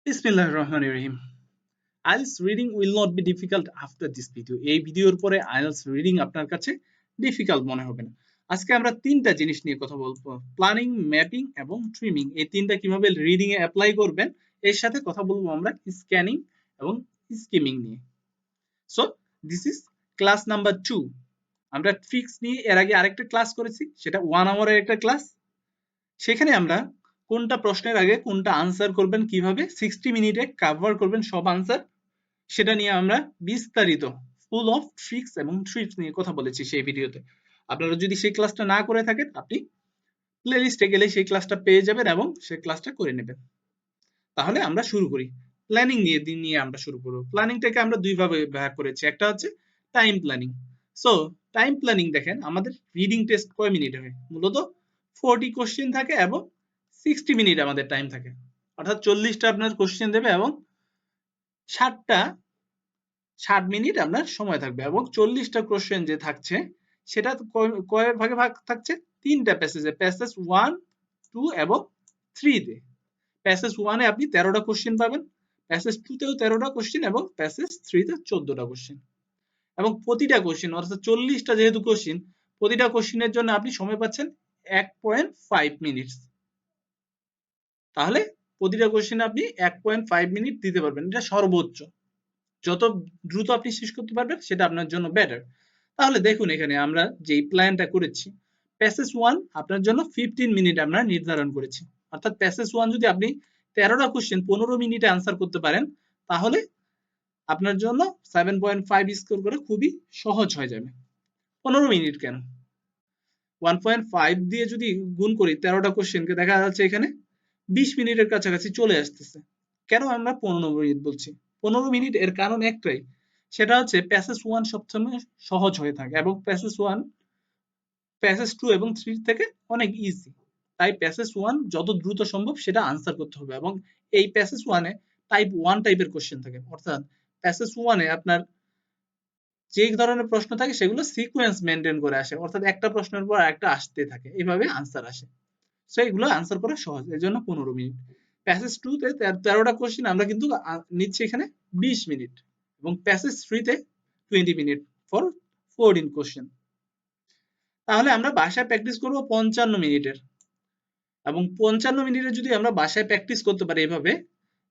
বিসমিল্লাহির রহমানির রহিম। IELTS reading will not be difficult after this video. এই ভিডিওর পরে IELTS reading আপনার কাছে ডিফিকাল্ট মনে হবে না। আজকে আমরা তিনটা জিনিস নিয়ে কথা বলবো, প্ল্যানিং, ম্যাপিং এবং ট্রিমিং। এই তিনটা কিভাবে রিডিং এ অ্যাপ্লাই করবেন, এর সাথে কথা বলবো আমরা স্ক্যানিং এবং স্কিমিং নিয়ে। So this is class number 2। আমরা ট্রিক্স নিয়ে এর আগে আরেকটা ক্লাস করেছি, সেটা 1 আওয়ারের একটা ক্লাস। সেখানে আমরা কোনটা প্রশ্নের আগে কোনটা আনসার করবেন, কিভাবে 60 মিনিটে কভার করবেন সব আনসার, সেটা নিয়ে আমরা বিস্তারিত ফুল অফ ট্রিক্স এবং ট্রিপস নিয়ে কথা বলেছি সেই ভিডিওতে। আপনারা যদি সেই ক্লাসটা না করে থাকেন, আপনি প্লেলিস্টে গেলে সেই ক্লাসটা পেয়ে যাবেন এবং সেই ক্লাসটা করে নেবেন। তাহলে আমরা শুরু করি। প্ল্যানিং নিয়ে আমরা শুরু করব। প্ল্যানিংটাকে আমরা দুই ভাবে ভাগ করেছি। একটা হচ্ছে time planning. So time planning দেখেন, আমাদের রিডিং টেস্ট কয় মিনিটে হয়? মূলত 40 কোশ্চেন থাকে এবং 60 মিনিট আমাদের টাইম থাকে। অর্থাৎ 40টা আপনার কোশ্চেন দেবে এবং 60 মিনিট আপনার সময় থাকবে, এবং 40টা কোশ্চেন যে থাকছে সেটা কয় ভাগে ভাগ থাকছে? তিনটা প্যাসেজে, প্যাসেজ 1, 2 এবং 3 তে। প্যাসেজ 1 এ আপনি 13টা কোশ্চেন পাবেন, প্যাসেজ 2 তেও 13টা কোশ্চেন এবং প্যাসেজ 3 তে 14টা কোশ্চেন। এবং প্রতিটা কোশ্চেন অর্থাৎ 40টা যেহেতু কোশ্চেন, প্রতিটা কোশ্চেনের জন্য আপনি সময় পাচ্ছেন 1.5 মিনিট। তাহলে প্রতিটা কোশ্চেনে আপনি 1.5 মিনিট দিতে পারবেন, এটা সর্বোচ্চ। যত দ্রুত আপনি শেষ করতে পারবেন সেটা আপনার জন্য বেটার। তাহলে দেখুন, এখানে আমরা যেই প্ল্যানটা করেছি, প্যাসেজ 1 আপনার জন্য 15 মিনিট আমরা নির্ধারণ করেছি। অর্থাৎ প্যাসেজ 1 যদি আপনি 13টা কোশ্চেন 15 মিনিটে আনসার করতে পারেন, তাহলে আপনার জন্য 7.5 স্কোর করে খুবই সহজ হয়ে যাবে। 15 মিনিট কেন, 1.5 দিয়ে যদি গুণ করি 13টা কোশ্চেনকে, দেখা যাচ্ছে এখানে 20 মিনিটের কাছাকাছি চলে আসতেছে। কেন আমরা 15 মিনিট বলছি? 15 মিনিট এর কারণ একটাই, সেটা হচ্ছে প্যাসেজ 1 সবসময় সহজ হয়ে থাকে এবং প্যাসেজ 1 প্যাসেজ 2 এবং 3 থেকে অনেক ইজি। তাই প্যাসেজ 1 যত দ্রুত সম্ভব সেটা আনসার করতে হবে। এবং এই প্যাসেজ 1 এ টাইপ 1 টাইপের কোশ্চেন থাকে, অর্থাৎ প্যাসেজ 1 এ আপনার যে ধরনের প্রশ্ন থাকে সেগুলো সিকোয়েন্স মেনটেন করে আসে, অর্থাৎ একটা প্রশ্নের পর আরেকটা আসতে থাকে, এইভাবে আনসার আসে। সো এগুলো আনসার করা সহজ, এর জন্য 15 মিনিট। প্যাসেজ 2 তে 13টা কোশ্চেন আমরা কিন্তু নিচ্ছি এখানে 20 মিনিট, এবং প্যাসেজ 3 তে 20 মিনিট ফর 14 কোশ্চেন। তাহলে আমরা বাসায় প্র্যাকটিস করব 55 মিনিটের, এবং 55 মিনিটে যদি আমরা বাসায় প্র্যাকটিস করতে পারি এভাবে,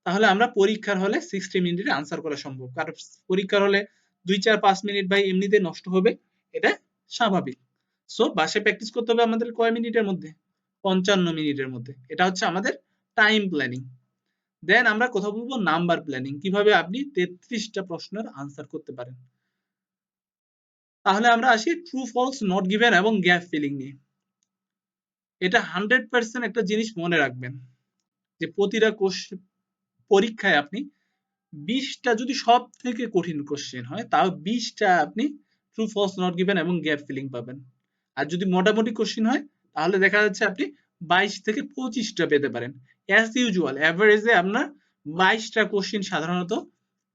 তাহলে আমরা পরীক্ষার হলে 60 মিনিটে আনসার করা সম্ভব। কারণ পরীক্ষার হলে 2, 4, 5 মিনিট ভাই এমনিতে নষ্ট হবে, এটা স্বাভাবিক। সো বাসায় প্র্যাকটিস করতে হবে আমাদের কয় মিনিটের মধ্যে? 55 মিনিটের মধ্যে। এটা হচ্ছে আমাদের টাইম প্ল্যানিং। দেন আমরা কথা বলবো নাম্বার প্ল্যানিং, কিভাবে আপনি 33টা প্রশ্নের আনসার করতে পারেন। তাহলে আমরা আসি ট্রু, ফলস, নট গিভেন এবং গ্যাপ ফিলিং নিয়ে। এটা 100% একটা জিনিস মনে রাখবেন, যে প্রতিটা পরীক্ষায় আপনি 20টা যদি সব থেকে কঠিন কোশ্চেন হয়, তাও 20টা আপনি ট্রু, ফলস, নট গিভেন এবং গ্যাপ ফিলিং পাবেন। আর যদি মোটামুটি কোশ্চেন হয়, তাহলে দেখা যাচ্ছে আপনি 22 থেকে 25টা পেতে পারেন। অ্যাজ ইউজুয়াল অ্যাভারেজে আপনার 22টা কোশ্চেন সাধারণত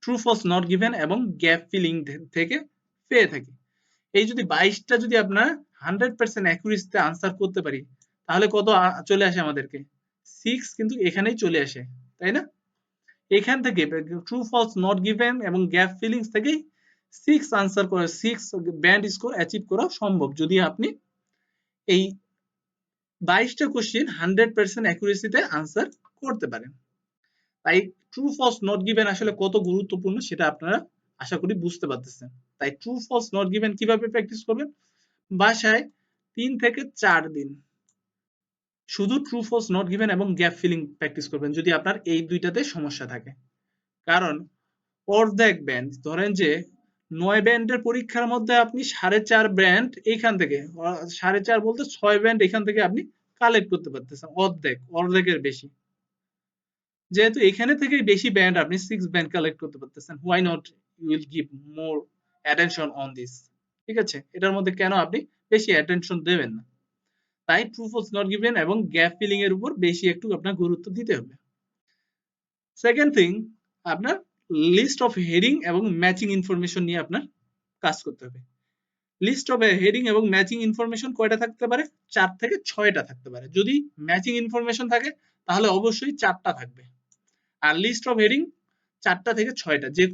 ট্রু, ফলস, নট গিভেন এবং গ্যাপ ফিলিং থেকে পেয়ে থাকি। এই যদি 22টা যদি আপনার 100% অ্যাকুরেসিতে আনসার করতে পারি, তাহলে কত চলে আসে আমাদেরকে? 6 কিন্তু এখানেই চলে আসে, তাই না? এখান থেকে ট্রু, ফলস, নট গিভেন এবং গ্যাপ ফিলিংস থেকেই 6 আনসার করে 6 ব্যান্ড স্কোর অ্যাচিভ করা সম্ভব, যদি আপনি এই 22টা কোশ্চেন 100% অ্যাকুরেসিতে আনসার করতে পারেন। তাই ট্রু, ফলস, নট গিভেন আসলে কত গুরুত্বপূর্ণ সেটা আপনারা আশা করি বুঝতে পারতেছেন। তাই ট্রু, ফলস, নট গিভেন কিভাবে প্র্যাকটিস করবেন? বাসায় 3 থেকে 4 দিন শুধু ট্রু, ফলস, নট গিভেন এবং গ্যাপ ফিলিং প্র্যাকটিস করবেন, যদি আপনার এই দুইটাতে সমস্যা থাকে। কারণ অর্ধেক ব্যান্ড, ধরেন যে 9 ব্যান্ডের পরীক্ষার মধ্যে আপনি 4.5 ব্যান্ড এইখান থেকে, 4.5 বলতে 6 ব্যান্ড এখান থেকে আপনি কালেক্ট করতে পারতেছেন, অর্ধেকের বেশি। যেহেতু এখানে থেকে বেশি ব্যান্ড আপনি 6 ব্যান্ড কালেক্ট করতে পারতেছেন, why not you will give more attention on this. ঠিক আছে, এটার মধ্যে কেন আপনি বেশি অ্যাটেনশন দেবেন না? তাই ট্রু, ফলস, নট গিভেন এবং গ্যাপ ফিলিং এর উপর বেশি একটু আপনার গুরুত্ব দিতে হবে। সেকেন্ড থিং, আপনার লিস্ট অফ হেডিং এবং ম্যাচিং ইনফরমেশন নিয়ে আপনার কাজ করতে হবে। লিস্ট অফ হেডিং এবং ম্যাচিং ইনফরমেশন কয়টা থাকতে পারে? 4 থেকে 6টা থাকতে পারে। যদি ম্যাচিং ইনফরমেশন থাকে, তাহলে অবশ্যই 4টা থাকবে। আর লিস্ট অফ হেডিং 4টা থেকে 6টা, যে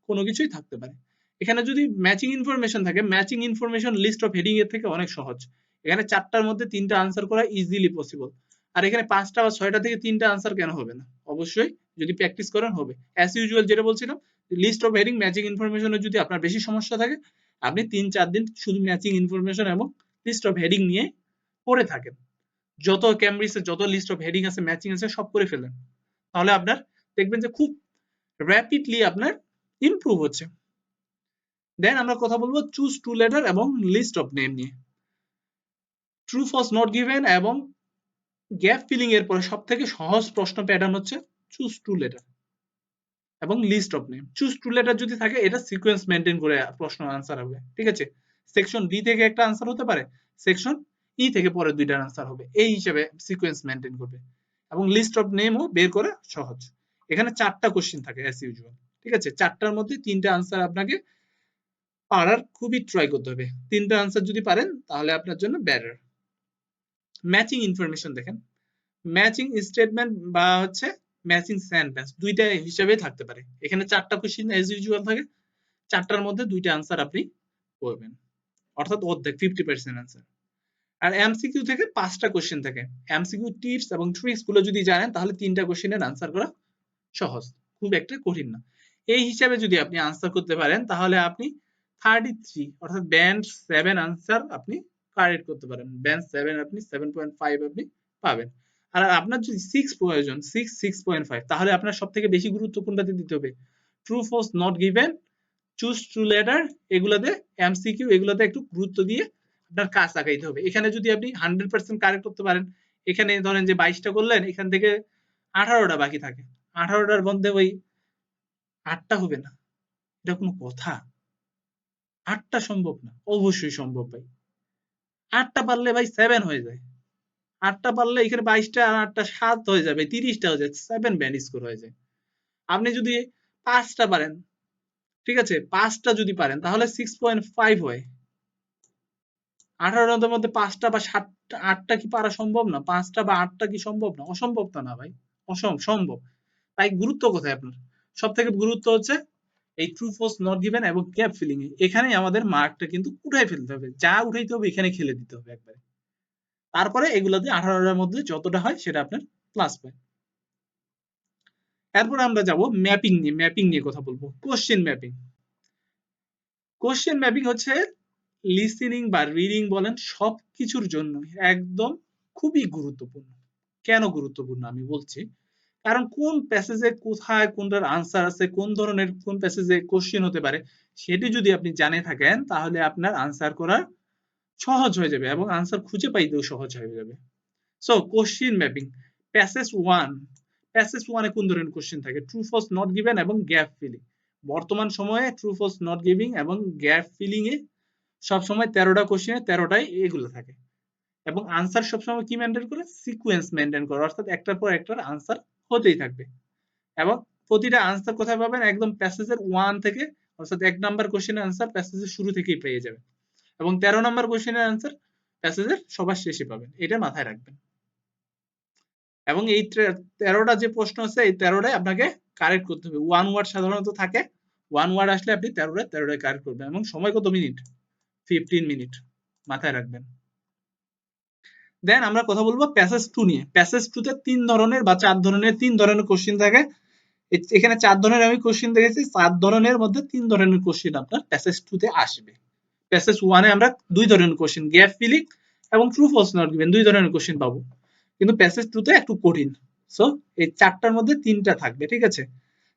কোনো কিছুই থাকতে পারে। এখানে যদি ম্যাচিং ইনফরমেশন থাকে, matching information list of heading এর থেকে অনেক সহজ। এখানে 4টার মধ্যে 3টা আনসার করা ইজিলি পসিবল। আর এখানে 5টা বা 6টা থেকে 3টা আনসার কেন হবে না? অবশ্যই যদি প্র্যাকটিস করেন হবে। অ্যাজ ইউজুয়াল যেটা বলছিলাম, লিস্ট অফ হেডিং ম্যাচিং ইনফরমেশনে যদি আপনার বেশি সমস্যা থাকে, আপনি 3-4 দিন শুধু ম্যাচিং ইনফরমেশন এবং লিস্ট অফ হেডিং নিয়ে পড়ে থাকেন। যত ক্যামব্রিজের যত লিস্ট অফ হেডিং আছে, ম্যাচিং আছে, সব করে ফেলেন। তাহলে আপনার দেখবেন যে খুব র্যাপিডলি আপনার ইমপ্রুভ হচ্ছে। দেন আমরা কথা বলবো চুজ টু লেটার এবং লিস্ট অফ নেম নিয়ে। ট্রু ফলস নট গিভেন এবং গ্যাপ ফিলিং এর পরে সব থেকে সহজ প্রশ্ন প্যাটার্ন হচ্ছে চুজ টু লেটার এবং list of name. Choose two letter যদি থাকে, এটা সিকোয়েন্স মেনটেন করে প্রশ্ন আনসার হবে, ঠিক আছে? সেকশন ডি থেকে একটা আনসার হতে পারে, সেকশন ই থেকে পরে 2টার আনসার হবে, এই হিসেবে সিকোয়েন্স মেনটেন করবে। এবং লিস্ট অফ নেমও বের করা সহজ। এখানে 4টা কোশ্চেন থাকে অ্যাজ ইউজুয়াল, ঠিক আছে? 4টার মধ্যে 3টা আনসার আপনাকে পারার খুবই ট্রাই করতে হবে। 3টা আনসার যদি পারেন তাহলে আপনার জন্য বেটার। ম্যাচিং ইনফরমেশন দেখেন, ম্যাচিং স্টেটমেন্ট বা হচ্ছে ম্যাচিং সেন্টেন্স, দুইটা হিসাবে থাকতে পারে। এখানে 4টা কোশ্চেন এজ ইউজুয়াল থাকে, 4টার মধ্যে 2টা আনসার আপনি করবেন, অর্থাৎ অর্ধেক 50% আনসার। আর এমসিকিউ থেকে 5টা কোশ্চেন থাকে। এমসিকিউ টিপস এবং ট্রিক্স গুলো যদি জানেন তাহলে 3টা কোশ্চেনের আনসার করা সহজ, খুব একটা কঠিন না। এই হিসাবে যদি আপনি আনসার করতে পারেন তাহলে আপনি 33 অর্থাৎ ব্যান্ড 7 আনসার আপনি কারেক্ট করতে পারেন। ব্যান্ড 7 আপনি 7.5 আপনি পাবেন। আর আপনার যদি 6 প্রয়োজন, 6.5, তাহলে আপনার সবথেকে বেশি গুরুত্ব কোনটাতে দিতে হবে? True false not given, choose true letter, এগুলাতে এমসিকিউ, এগুলাতে একটু গুরুত্ব দিয়ে আপনার কাজ আগাইতে হবে। এখানে যদি আপনি 100% কারেক্ট করতে পারেন, এখানে ধরেন যে 22টা করলেন, এখান থেকে 18টা বাকি থাকে, 18টার মধ্যে ওই 8টা হবে না, এটা কোনো কথা? 8টা সম্ভব না? অবশ্যই সম্ভব ভাই। 8টা পারলে ভাই 7 হয়ে যায়। 8টা পারলে এখানে 22টা আর 8টা 7 হয়ে যাবে, 30টা হয়ে যায়, 7 ব্যান্ড স্কোর হয়ে যায়। আপনি যদি 5টা পারেন, ঠিক আছে, 5টা যদি পারেন তাহলে 6.5 হয়। 18টার মধ্যে 5টা বা 7টা 8টা কি পারা সম্ভব না? 5টা বা 8টা কি সম্ভব না? অসম্ভব তো না ভাই, সম্ভব। তাই গুরুত্ব কোথায় আপনার? সব থেকে গুরুত্ব হচ্ছে এই ট্রু ফলস নট গিভেন এবং গ্যাপ ফিলিং এ। এখানেই আমাদের মার্কটা কিন্তু উঠাই ফেলতে হবে, যা উঠাইতে হবে এখানে খেলে দিতে হবে একবারে। তারপরে এগুলাতে 18টার মধ্যে যতটা হয় সেটা আপনার প্লাস পয়েন্ট। এরপর আমরা যাব ম্যাপিং নিয়ে। ম্যাপিং নিয়ে কথা বলবো। Question mapping. কোশ্চেন ম্যাপিং হচ্ছে লিসেনিং বা রিডিং বলেন, সবকিছুর জন্য একদম খুবই গুরুত্বপূর্ণ। কেন গুরুত্বপূর্ণ আমি বলছি, কারণ কোন প্যাসেজে কোথায় কোনটার আনসার আছে, কোন ধরনের কোন প্যাসেজে কোশ্চেন হতে পারে, সেটি যদি আপনি জানে থাকেন তাহলে আপনার আনসার করা সহজ হয়ে যাবে এবং আনসার খুঁজে পাইতেও সহজ হয়ে যাবে। So question mapping, passage 1, passage 1 এ কোন ধরনের কোশ্চেন থাকে? ট্রু ফলস নট গিভেন এবং গ্যাপ ফিলিং। বর্তমান সময়ে ট্রু ফলস নট গিভিং এবং গ্যাপ ফিলিং এ সব সময় 13টা কোশ্চেনে 13টাই এগুলো থাকে। এবং আনসার সবসময় কি মেনটেন করে? সিকোয়েন্স মেনটেন করে, অর্থাৎ একটার পর একটার আনসার হতেই থাকবে। এবং প্রতিটা আনসার কোথায় পাবেন? একদম প্যাসেজের 1 থেকে, অর্থাৎ 1 নাম্বার কোশ্চেনের আনসার প্যাসেজের শুরু থেকেই পেয়ে যাবেন এবং 13 নাম্বার কোশ্চেনের আনসার প্যাসেজের সবার শেষে পাবেন। এটা মাথায় রাখবেন। এবং এই 13টা যে প্রশ্ন আছে, এই 13টাই আপনাকে কারেক্ট করতে হবে। 1 ওয়ার্ড সাধারণত থাকে, 1 ওয়ার্ড আসলে আপনি 13টাই কারেক্ট করবেন। এবং সময় কত মিনিট? 15 মিনিট, মাথায় রাখবেন। দেন আমরা কথা বলবো প্যাসেজ 2 নিয়ে। প্যাসেজ 2 তে 3 ধরনের বা 4 ধরনের 3 ধরনের কোশ্চেন থাকে। এখানে 4 ধরনের আমি কোশ্চেন দেখেছি, 4 ধরনের মধ্যে 3 ধরনের কোশ্চেন আপনার প্যাসেজ 2 তে আসবে। প্যাসেজ 1 এ আমরা 2 ধরনের কোশ্চেন, গ্যাপ ফিলিং এবং ট্রু ফলস নট গিভেন, 2 ধরনের কোশ্চেন পাবো। কিন্তু প্যাসেজ 2 তে একটু কঠিন। সো এই 4টার মধ্যে 3টা থাকবে, ঠিক আছে?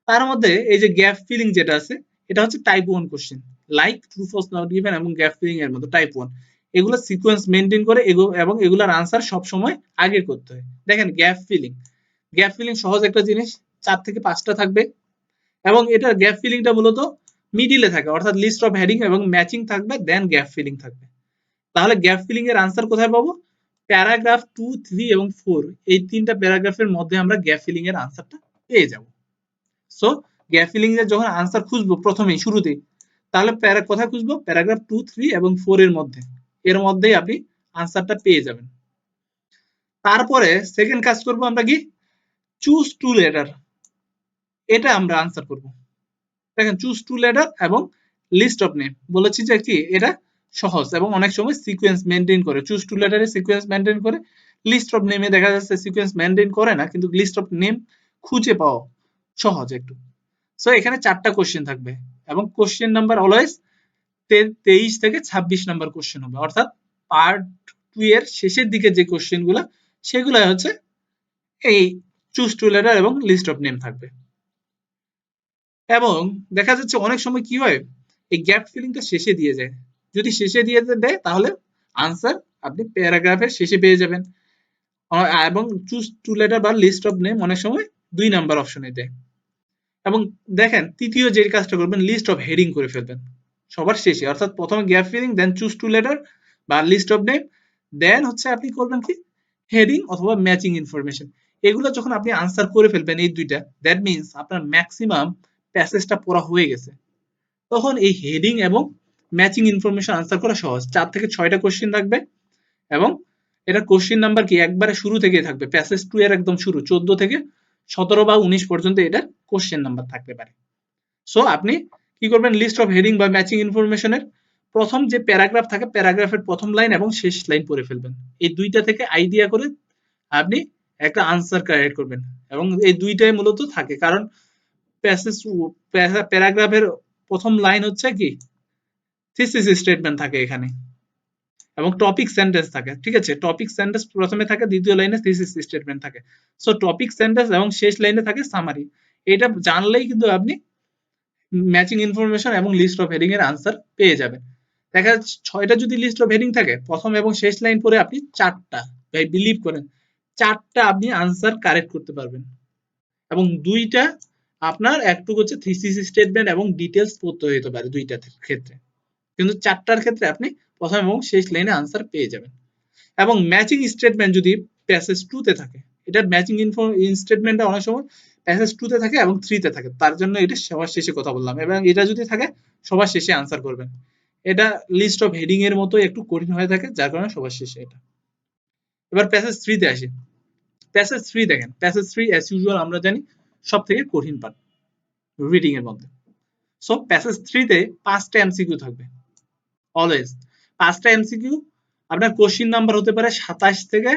তার মধ্যে এই যে গ্যাপ ফিলিং যেটা আছে, এটা হচ্ছে type 1 question, like true false not given এবং গ্যাপ ফিলিং এর মতো টাইপ 1। এগুলো সিকোয়েন্স মেনটেন করে এবং এগুলার আনসার সব সময় আগে করতে হয়। দেখেন গ্যাপ ফিলিং, গ্যাপ ফিলিং সহজ একটা জিনিস, 4 থেকে 5টা থাকবে এবং এটার গ্যাপ ফিলিংটা মূলত মিডিলে থাকে, অর্থাৎ লিস্ট অফ হেডিং এবং ম্যাচিং থাকবে, দেন গ্যাপ ফিলিং থাকবে। তাহলে গ্যাপ ফিলিং এর আনসার কোথায় পাবো? প্যারাগ্রাফ 2, 3 এবং 4, এই 3টা প্যারাগ্রাফের মধ্যে আমরা গ্যাপ ফিলিং এর আনসারটা পেয়ে যাব। সো গ্যাপ ফিলিং এর যখন আনসার খুঁজবো প্রথমেই শুরুতেই, তাহলে কোথায় খুঁজবো? প্যারাগ্রাফ 2, 3 এবং 4 এর মধ্যে, এর মধ্যেই আপনি আনসারটা পেয়ে যাবেন। তারপরে সেকেন্ড কাজ করব আমরা কি? Choose two letter. এটা আমরা আনসার করব। দেখেন চুজ টু লেটার এবং লিস্ট অফ নেম বলেছি যে কি এটা সহজ এবং অনেক সময় সিকোয়েন্স মেনটেন করে। চুজ টু লেটারে সিকোয়েন্স মেনটেন করে, লিস্ট অফ নেমে দেখা যাচ্ছে সিকোয়েন্স মেনটেন করে না, কিন্তু লিস্ট অফ নেম খুঁজে পাওয়া সহজ একটু। সো এখানে 4টা কোশ্চেন থাকবে এবং কোশ্চেন নাম্বার অলওয়েজ 23 থেকে 26 নাম্বার কোশ্চেন হবে, অর্থাৎ পার্ট 2 এর শেষের দিকে যে কোশ্চেনগুলো সেগুলো হচ্ছে এই চুজ টু লেটার এবং লিস্ট অফ নেম থাকবে। এবং দেখা যাচ্ছে অনেক সময় কি হয়, এই গ্যাপ ফিলিংটা শেষে দিয়ে যায়। যদি শেষে দিয়ে দেয় তাহলে আনসার আপনি প্যারাগ্রাফের শেষে পেয়ে যাবেন। এবং চুজ টু লেটার বা লিস্ট অফ নেম অনেক সময় 2 নাম্বার অপশনে দেয়। এবং দেখেন তৃতীয় যে কাজটা করবেন, লিস্ট অফ হেডিং করে ফেলবেন সবার শেষে, অর্থাৎ প্রথমে gap filling, then choose two letter বা লিস্ট অফ নেম, দেন হচ্ছে আপনি করবেন কি হেডিং অথবা ম্যাচিং ইনফরমেশন। এগুলো যখন আপনি আনসার করে ফেলবেন এই দুইটা, দ্যাট মিন্স আপনার ম্যাক্সিমাম প্যাসেজটা পড়া হয়ে গেছে। তখন এই হেডিং এবং ম্যাচিং ইনফরমেশন আনসার করা সহজ। 4 থেকে 6টা কোশ্চেন থাকবে এবং এটা কোশ্চেন নাম্বার কি একবারে শুরু থেকে থাকবে, প্যাসেজ 2 এর একদম শুরু 14 থেকে 17 বা 19 পর্যন্ত এটা কোশ্চেন নাম্বার থাকতে পারে। সো আপনি কি করবেন, লিস্ট অফ হেডিং বা ম্যাচিং ইনফরমেশনের প্রথম যে প্যারাগ্রাফ থাকে প্যারাগ্রাফের প্রথম লাইন এবং শেষ লাইন পড়ে ফেলবেন। এই দুইটা থেকে আইডিয়া করে আপনি একটা আনসার ক্রিয়েট করবেন এবং এই দুইটাই মূলত থাকে, কারণ প্যাসেজ প্যারাগ্রাফের প্রথম লাইন হচ্ছে কি থিসিস স্টেটমেন্ট থাকে এখানে এবং টপিক সেন্টেন্স থাকে, ঠিক আছে। টপিক সেন্টেন্স প্রথমে থাকে, দ্বিতীয় লাইনে থিসিস স্টেটমেন্ট থাকে। সো টপিক সেন্টেন্স এবং শেষ লাইনে থাকে সামারি। এটা জানলেই কিন্তু আপনি ম্যাচিং ইনফরমেশন এবং লিস্ট অফ হেডিং এর আনসার পেয়ে যাবেন। দেখা যাচ্ছে 6টা যদি লিস্ট অফ হেডিং থাকে, প্রথম এবং শেষ লাইন পরে আপনি 4টা, ভাই বিলিভ করেন 4টা আপনি আনসার কারেক্ট করতে পারবেন এবং 2টা আপনার একটু হচ্ছে থিসিস স্টেটমেন্ট এবং ডিটেলস পড়তে হতে পারে দুইটার ক্ষেত্রে, কিন্তু 4টার ক্ষেত্রে আপনি প্রথম এবং শেষ লাইনে আনসার পেয়ে যাবেন। এবং ম্যাচিং স্টেটমেন্ট যদি প্যাসেজ 2 তে থাকে, এটা ম্যাচিং স্টেটমেন্টটা অনেক সময় প্যাসেজ 2 তে থাকে এবং 3 তে থাকে, তার জন্য এটা সবার শেষে কথা বললাম। এবং এটা যদি থাকে সবার শেষে আনসার করবেন। এটা লিস্ট অফ হেডিং এর মতো একটু কঠিন হয়ে থাকে, যার কারণে সবার শেষে এটা। এবার প্যাসেজ 3 তে আসি। প্যাসেজ 3 দেখেন, প্যাসেজ 3 অ্যাজ ইউজুয়াল আমরা জানি সবথেকে কঠিন পার্ট রিডিং এর মধ্যে। সো প্যাসেজ 3 তে 5টা এমসিকিউ থাকবে অলওয়েজ। 5টা এমসিকিউ আপনার কোশ্চেন নাম্বার হতে পারে 27 থেকে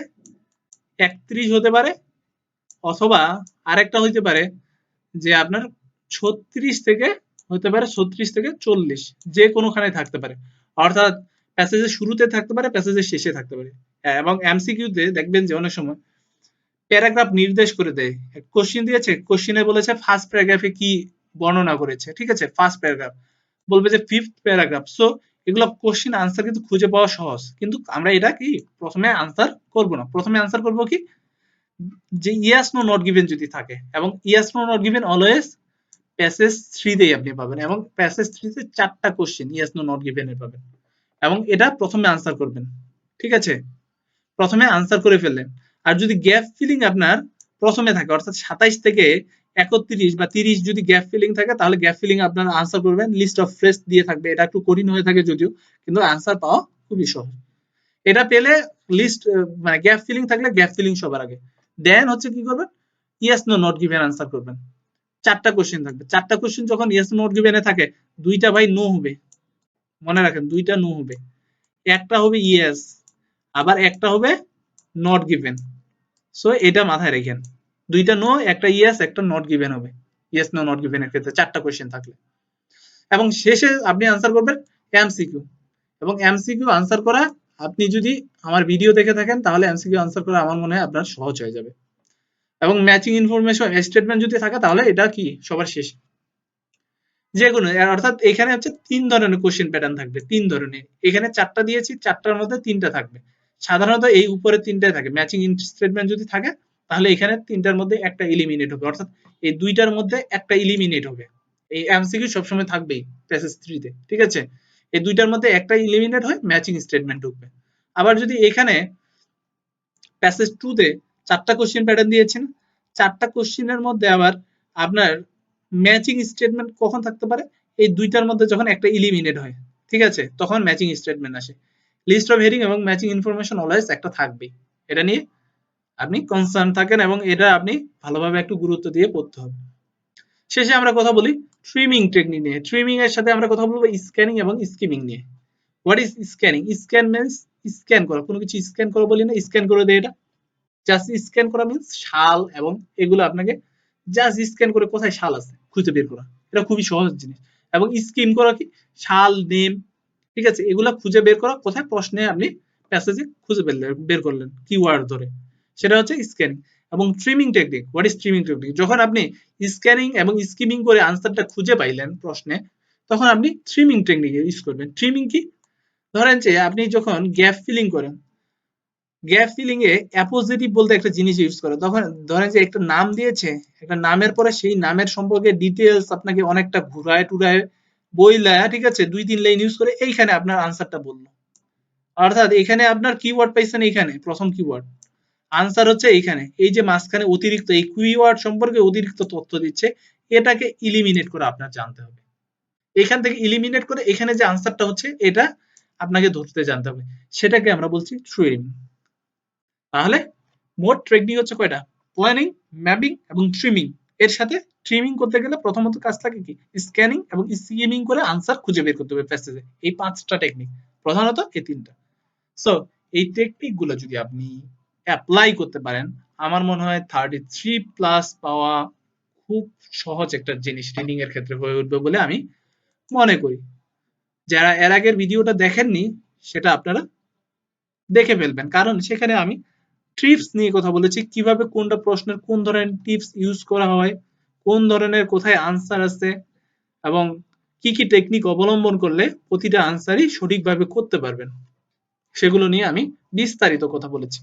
31 হতে পারে, অথবা আরেকটা হইতে পারে যে আপনার 36 থেকে হতে পারে 36 থেকে 40, যে কোনোখানে থাকতে পারে। অর্থাৎ প্যাসেজের শুরুতে থাকতে পারে, প্যাসেজের শেষে থাকতে পারে। এবং এমসিকিউতে দেখবেন যে অনেক সময় প্যারাগ্রাফ নির্দেশ করে দেয়। কোশ্চেন দিয়েছে, কোশ্চেনে বলেছে ফার্স্ট প্যারাগ্রাফে কি বর্ণনা করেছে, ঠিক আছে, ফার্স্ট প্যারাগ্রাফ বলবে যে ফিফথ প্যারাগ্রাফ। সো এগুলো কোশ্চেন আনসার কিন্তু খুঁজে পাওয়া সহজ, কিন্তু আমরা এটা কি প্রথমে আনসার করব না। প্রথমে আনসার করব কি যে ইয়েস নো নট গিভেন যদি থাকে, এবং yes no not given always passage 3 তেই আপনি পাবেন, এবং প্যাসেজ 3 তে 4টা question yes no not given এর পাবেন এবং এটা প্রথমে আনসার করবেন, ঠিক আছে। প্রথমে আনসার করে ফেললেন। আর যদি গ্যাপ ফিলিং আপনার প্রথমে থাকে, অর্থাৎ 27 থেকে 31 বা 30 যদি গ্যাপ ফিলিং থাকে, তাহলে গ্যাপ ফিলিং আপনার আনসার করবেন লিস্ট অফ ফ্রেজ দিয়ে থাকবে। এটা একটু কঠিন হয়ে থাকে যদিও, কিন্তু আনসার পাওয়া খুবই সহজ। এটা পেলে লিস্ট মানে গ্যাপ ফিলিং থাকলে গ্যাপ ফিলিং সবার আগে, দেন হচ্ছে কি করবেন yes no not given answer করবেন। 4টা কোশ্চেন থাকবে, 4টা কোশ্চেন যখন ইয়েস নট গিভেনে থাকে, 2টা ভাই নো হবে, মনে রাখেন 2টা নো হবে, একটা হবে ইয়েস, আবার একটা হবে নট গিভেন। সো এটা মাথায় রাখেন, 2টা নো, একটা ইয়েস, একটা নট গিভেন হবে ইয়েস নো নট গিভেন এর ক্ষেত্রে 4টা কোশ্চেন থাকলে। এবং শেষে আপনি আনসার করবেন এমসিকিউ। এবং এমসিকিউ আনসার করা, আপনি যদি আমার ভিডিও দেখে থাকেন তাহলে এমসিকিউ আনসার করা আমার মনে হয় আপনার সহজ হয়ে যাবে। এবং ম্যাচিং ইনফরমেশন স্টেটমেন্ট যদি থাকে তাহলে এটা কি সবার শেষে। যেকোনো, অর্থাৎ এখানে হচ্ছে 3 ধরনের কোশ্চেন প্যাটার্ন থাকবে, 3 ধরনের। এখানে 4টা দিয়েছি, 4টার মধ্যে 3টা থাকবে। সাধারণত এই উপরে 3টাই থাকে। ম্যাচিং স্টেটমেন্ট যদি থাকে তাহলে এখানে 3টার মধ্যে একটা এলিমিনেট হবে, অর্থাৎ এই 2টার মধ্যে একটা এলিমিনেট হবে। এই এমসিকিউ সবসময় থাকবেই প্যাসেজ 3 তে, ঠিক আছে। এই 2টার মধ্যে একটা এলিমিনেট হয়, ম্যাচিং স্টেটমেন্ট ঢুকবে। আবার যদি এখানে প্যাসেজ 2 তে 4টা কোশ্চেন প্যাটার্ন দিয়েছেন, 4টা কোশ্চেনের মধ্যে আবার আপনার ম্যাচিং স্টেটমেন্ট কখন থাকতে পারে, এই 2টার মধ্যে যখন একটা এলিমিনেট হয়, ঠিক আছে, তখন ম্যাচিং স্টেটমেন্ট আসে। লিস্ট অফ হেডিং এবং ম্যাচিং ইনফরমেশন অলওয়েজ একটা থাকবেই। এটা নিয়ে আপনি কনসার্ন থাকেন এবং এটা আপনি ভালোভাবে একটু গুরুত্ব দিয়ে পড়তে হবে। শেষে আমরা কথা বলি ট্রিমিং টেকনিক নিয়ে। ট্রিমিং এর সাথে আমরা কথা বলবো স্ক্যানিং এবং স্কিমিং নিয়ে। What is scanning? Scan means scan করা, কোনো কিছু স্ক্যান করা বলি না, স্ক্যান করে দেয় এটা। জাস্ট স্ক্যান করা মিন্স শাল এবং এগুলো আপনাকে জাস্ট স্ক্যান করে কোথায় শাল আছে খুঁজে বের করা, এটা খুবই সহজ জিনিস। এবং স্কিম করা কি, শাল নেম, ঠিক আছে, এগুলা খুঁজে বের করা কোথায় প্রশ্নে আপনি প্যাসেজে খুঁজে বের করলেন কিওয়ার্ড ধরে, সেটা হচ্ছে স্ক্যানিং। এবং trimming technique, what is trimming technique? যখন আপনি স্ক্যানিং এবং স্কিমিং করে আনসারটা খুঁজে পাইলেন প্রশ্নে, তখন আপনি ট্রিমিং টেকনিক ইউজ করবেন। ট্রিমিং কি? ধরেন যে আপনি যখন গ্যাপ ফিলিং করেন, গ্যাপ ফিলিং এ অ্যাপোজিটিভ বলতে একটা জিনিস ইউজ করে। তখন ধরেন যে একটা নাম দিয়েছে, একটা নামের পরে সেই নামের সম্পর্কে ডিটেলস আপনাকে অনেকটা ঘুরায় টুরায় বইলা, ঠিক আছে, 2-3 লাইন ইউজ করে এইখানে আপনার আনসারটা বললো। অর্থাৎ এখানে আপনার কিওয়ার্ড পাইছেন, এইখানে প্রথম কিওয়ার্ড, আনসার হচ্ছে এইখানে। এই যে মাঝখানে অতিরিক্ত এই কিওয়ার্ড সম্পর্কে অতিরিক্ত তথ্য দিচ্ছে, এটাকে ইলিমিনেট করে আপনার জানতে হবে। এখান থেকে ইলিমিনেট করে এখানে যে আনসারটা হচ্ছে এটা আপনাকে ধরতে জানতে হবে, সেটাকে আমরা বলছি ট্রিম। তাহলে মোট টেকনিক হচ্ছে কয়টা? প্ল্যানিং, ম্যাপিং এবং ট্রিমিং। এর সাথে ট্রিমিং করতে গেলে প্রথমত কাজ থাকে কি, স্ক্যানিং এবং স্কিমিং করে আনসার খুঁজে বের করতে হবে প্যাসেজে। এই 5টা টেকনিক, প্রধানত এই 3টা। সো এই টেকনিক গুলো যদি আপনি অ্যাপ্লাই করতে পারেন, আমার মনে হয় 33 প্লাস পাওয়া খুব সহজ একটা জিনিস রিডিং এর ক্ষেত্রে হয়ে উঠবে বলে আমি মনে করি। যারা এর আগের ভিডিওটা দেখেননি সেটা আপনারা দেখে ফেলবেন, কারণ সেখানে আমি টিপস নিয়ে কথা বলেছি, কিভাবে কোনটা প্রশ্নের কোন ধরনের টিপস ইউজ করা হয়, কোন ধরনের কোথায় আনসার আছে, এবং কি কি টেকনিক অবলম্বন করলে প্রতিটা আনসারই সঠিকভাবে করতে পারবেন, সেগুলো নিয়ে আমি বিস্তারিত কথা বলেছি।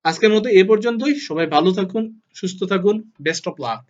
আজকের মতো এ পর্যন্তই। সবাই ভালো থাকুন, সুস্থ থাকুন, বেস্ট অফ লাক।